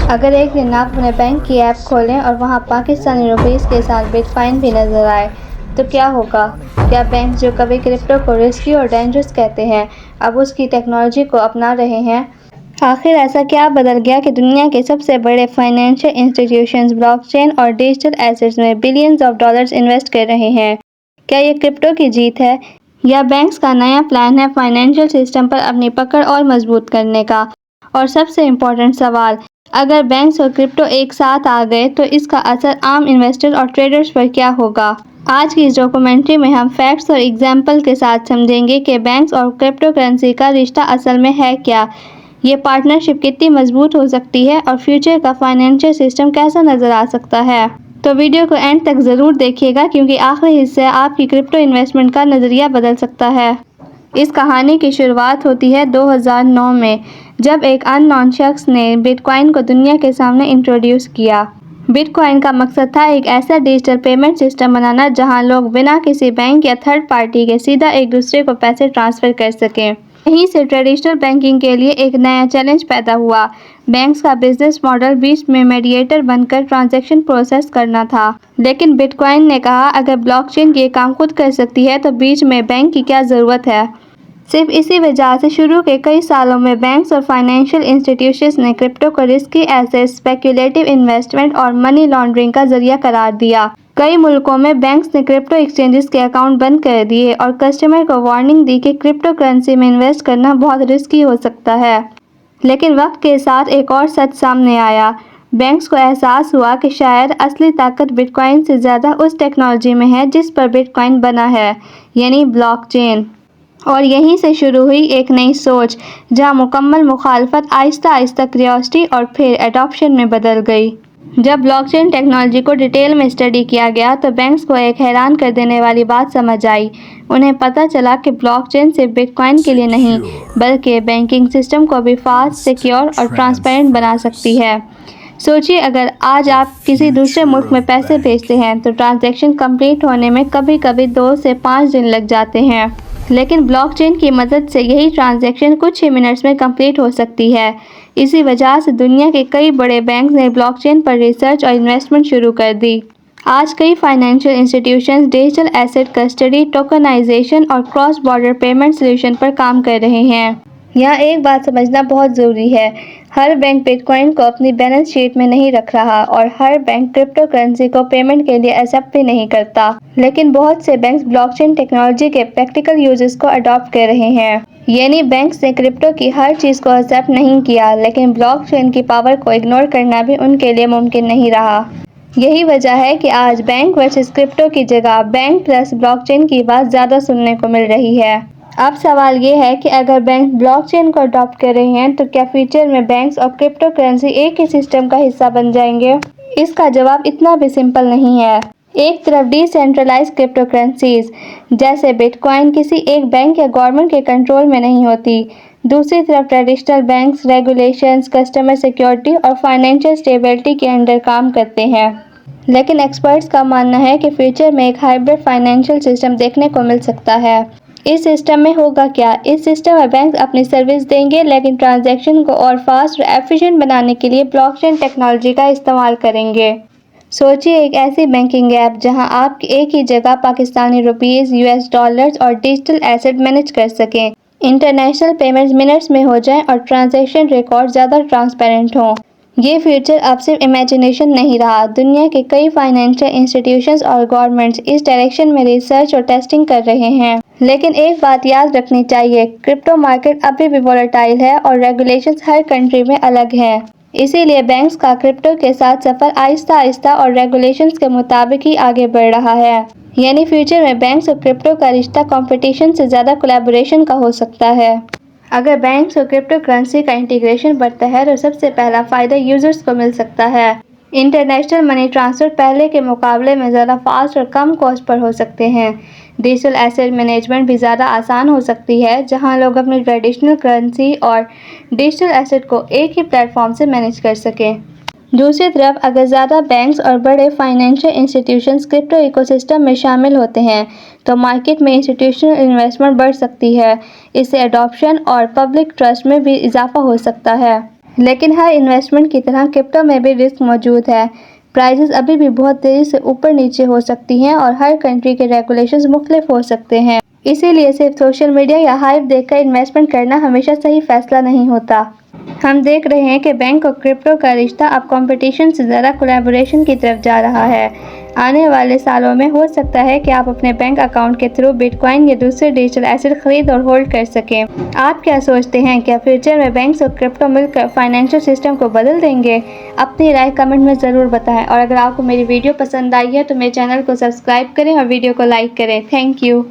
اگر ایک دن آپ اپنے بینک کی ایپ کھولیں اور وہاں پاکستانی روپیز کے ساتھ بٹ کوائن بھی نظر آئے تو کیا ہوگا؟ کیا بینک جو کبھی کرپٹو کو رسکی اور ڈینجرس کہتے ہیں اب اس کی ٹیکنالوجی کو اپنا رہے ہیں؟ آخر ایسا کیا بدل گیا کہ دنیا کے سب سے بڑے فائنینشل انسٹیٹیوشنز بلاک چین اور ڈیجیٹل ایسیٹس میں بلینز آف ڈالرز انویسٹ کر رہے ہیں؟ کیا یہ کرپٹو کی جیت ہے یا بینکس کا نیا پلان ہے فائنینشل سسٹم پر اپنی پکڑ اور مضبوط کرنے کا؟ اور سب سے امپورٹنٹ سوال، اگر بینکس اور کرپٹو ایک ساتھ آ گئے تو اس کا اثر عام انویسٹر اور ٹریڈرز پر کیا ہوگا؟ آج کی اس ڈاکومنٹری میں ہم فیکٹس اور ایگزامپل کے ساتھ سمجھیں گے کہ بینکس اور کرپٹو کرنسی کا رشتہ اصل میں ہے کیا، یہ پارٹنرشپ کتنی مضبوط ہو سکتی ہے اور فیوچر کا فائنینشل سسٹم کیسا نظر آ سکتا ہے۔ تو ویڈیو کو اینڈ تک ضرور دیکھیے گا کیونکہ آخری حصہ آپ کی کرپٹو انویسٹمنٹ کا نظریہ بدل سکتا ہے۔ اس کہانی کی شروعات ہوتی ہے 2009 میں، جب ایک ان نون شخص نے بٹ کوائن کو دنیا کے سامنے انٹروڈیوس کیا۔ بٹ کوائن کا مقصد تھا ایک ایسا ڈیجیٹل پیمنٹ سسٹم بنانا جہاں لوگ بنا کسی بینک یا تھرڈ پارٹی کے سیدھا ایک دوسرے کو پیسے ٹرانسفر کر سکیں۔ یہیں سے ٹریڈیشنل بینکنگ کے لیے ایک نیا چیلنج پیدا ہوا۔ بینکس کا بزنس ماڈل بیچ میں میڈیٹر بن کر ٹرانزیکشن پروسیس کرنا تھا۔ لیکن بٹ کوائن نے کہا اگر بلاک چین یہ کام خود کر سکتی ہے تو بیچ میں بینک کی کیا ضرورت ہے؟ صرف اسی وجہ سے شروع کے کئی سالوں میں بینکس اور فائنینشل انسٹیٹیوشنز نے کرپٹو کو رسکی ایسیٹ، اسپیکولیٹو انویسٹمنٹ اور منی لانڈرنگ کا ذریعہ قرار دیا۔ کئی ملکوں میں بینکس نے کرپٹو ایکسچینجز کے اکاؤنٹ بند کر دیے اور کسٹمر کو وارننگ دی کہ کرپٹو کرنسی میں انویسٹ کرنا بہت رسکی ہو سکتا ہے۔ لیکن وقت کے ساتھ ایک اور سچ سامنے آیا۔ بینکس کو احساس ہوا کہ شاید اصلی طاقت بٹ کوائن سے زیادہ اس ٹیکنالوجی میں ہے جس پر بٹ کوائن بنا ہے، یعنی بلاک چین۔ اور یہیں سے شروع ہوئی ایک نئی سوچ، جہاں مکمل مخالفت آہستہ آہستہ کیوریوسٹی اور پھر اڈاپشن میں بدل گئی۔ جب بلاک چین ٹیکنالوجی کو ڈیٹیل میں اسٹڈی کیا گیا تو بینکس کو ایک حیران کر دینے والی بات سمجھ آئی۔ انہیں پتہ چلا کہ بلاک چین صرف بٹ کوائن کے لیے نہیں بلکہ بینکنگ سسٹم کو بھی فاسٹ، سیکیور اور ٹرانسپیرنٹ بنا سکتی ہے۔ سوچیے اگر آج آپ کسی دوسرے ملک میں پیسے بھیجتے ہیں تو ٹرانزیکشن کمپلیٹ ہونے میں کبھی کبھی 2 سے 5 دن لگ جاتے ہیں۔ لیکن بلاک چین کی مدد سے یہی ٹرانزیکشن کچھ ہی منٹس میں کمپلیٹ ہو سکتی ہے۔ اسی وجہ سے دنیا کے کئی بڑے بینکس نے بلاک چین پر ریسرچ اور انویسٹمنٹ شروع کر دی۔ آج کئی financial institutions digital asset custody, tokenisation اور کراس بارڈر پیمنٹ سولوشن پر کام کر رہے ہیں۔ یہاں ایک بات سمجھنا بہت ضروری ہے، ہر بینک بٹ کوائن کو اپنی بیلنس شیٹ میں نہیں رکھ رہا اور ہر بینک کرپٹو کرنسی کو پیمنٹ کے لیے ایکسپٹ بھی نہیں کرتا۔ لیکن بہت سے بینکس بلاک چین ٹیکنالوجی کے پریکٹیکل یوزز کو اڈاپٹ کر رہے ہیں۔ یعنی بینکس نے کرپٹو کی ہر چیز کو ایکسپٹ نہیں کیا لیکن بلاک چین کی پاور کو اگنور کرنا بھی ان کے لیے ممکن نہیں رہا۔ یہی وجہ ہے کہ آج بینک ورسز کرپٹو کی جگہ بینک پلس بلاک چین کی بات زیادہ سننے کو مل رہی ہے۔ اب سوال یہ ہے کہ اگر بینک بلاک چین کو اڈاپٹ کر رہے ہیں تو کیا فیوچر میں بینکس اور کرپٹو کرنسی ایک ہی سسٹم کا حصہ بن جائیں گے؟ اس کا جواب اتنا بھی سمپل نہیں ہے۔ ایک طرف ڈی سینٹرلائز کرپٹو کرنسیز جیسے بٹ کوائن کسی ایک بینک یا گورنمنٹ کے کنٹرول میں نہیں ہوتی، دوسری طرف traditional banks regulations, customer security اور فائنینشل اسٹیبلٹی کے انڈر کام کرتے ہیں۔ لیکن ایکسپرٹس کا ماننا ہے کہ فیوچر میں ایک ہائبرڈ فائنینشل سسٹم دیکھنے کو مل سکتا ہے۔ اس سسٹم میں ہوگا کیا؟ اس سسٹم میں بینکس اپنی سروس دیں گے لیکن ٹرانزیکشن کو اور فاسٹ اور ایفیشینٹ بنانے کے لیے بلاک چین ٹیکنالوجی کا استعمال کریں گے۔ سوچیے ایک ایسی بینکنگ ایپ جہاں آپ ایک ہی جگہ پاکستانی روپیز، US ڈالرز اور ڈیجیٹل ایسیٹ مینیج کر سکیں، انٹرنیشنل پیمنٹس منٹس میں ہو جائیں اور ٹرانزیکشن ریکارڈ زیادہ ٹرانسپیرنٹ ہوں۔ یہ فیوچر اب صرف امیجنیشن نہیں رہا، دنیا کے کئی فائنینشل انسٹیٹیوشنز اور گورنمنٹس اس ڈائریکشن میں ریسرچ اور ٹیسٹنگ کر رہے ہیں۔ لیکن ایک بات یاد رکھنی چاہیے، کرپٹو مارکیٹ ابھی بھی وولٹائل ہے اور ریگولیشنز ہر کنٹری میں الگ ہیں۔ اسی لیے بینکس کا کرپٹو کے ساتھ سفر آہستہ آہستہ اور ریگولیشنز کے مطابق ہی آگے بڑھ رہا ہے۔ یعنی فیوچر میں بینکس اور کرپٹو کا رشتہ کمپٹیشن سے زیادہ کولیبوریشن کا ہو سکتا ہے۔ اگر بینکس اور کرپٹو کرنسی کا انٹیگریشن بڑھتا ہے تو سب سے پہلا فائدہ یوزرز کو مل سکتا ہے۔ انٹرنیشنل منی ٹرانسفر پہلے کے مقابلے میں زیادہ فاسٹ اور کم کاسٹ پر ہو سکتے ہیں۔ ڈیجیٹل ایسیٹ مینجمنٹ بھی زیادہ آسان ہو سکتی ہے جہاں لوگ اپنی ٹریڈیشنل کرنسی اور ڈیجیٹل ایسیٹ کو ایک ہی پلیٹ فارم سے مینیج کر سکیں۔ دوسری طرف اگر زیادہ بینکس اور بڑے financial institutions crypto ecosystem میں شامل ہوتے ہیں تو مارکیٹ میں انسٹیٹیوشنل انویسٹمنٹ بڑھ سکتی ہے۔ اس سے اڈاپشن اور پبلک ٹرسٹ میں بھی اضافہ ہو سکتا ہے۔ لیکن ہر انویسٹمنٹ کی طرح کرپٹو میں بھی رسک موجود ہے۔ پرائسز ابھی بھی بہت تیزی سے اوپر نیچے ہو سکتی ہیں اور ہر کنٹری کے ریگولیشنز مختلف ہو سکتے ہیں۔ اسی لیے صرف سوشل میڈیا یا ہائپ دیکھ کر انویسٹمنٹ کرنا ہمیشہ صحیح فیصلہ نہیں ہوتا۔ ہم دیکھ رہے ہیں کہ بینک اور کرپٹو کا رشتہ اب کمپٹیشن سے زیادہ کولیبوریشن کی طرف جا رہا ہے۔ آنے والے سالوں میں ہو سکتا ہے کہ آپ اپنے بینک اکاؤنٹ کے تھرو بٹ کوائن یا دوسرے ڈیجیٹل ایسٹ خرید اور ہولڈ کر سکیں۔ آپ کیا سوچتے ہیں؟ کیا فیوچر میں بینکس اور کرپٹو مل کر فائنینشل سسٹم کو بدل دیں گے؟ اپنی رائے کمنٹ میں ضرور بتائیں، اور اگر آپ کو میری ویڈیو پسند آئی ہے تو میرے چینل کو سبسکرائب کریں اور ویڈیو کو لائک کریں۔ Thank you.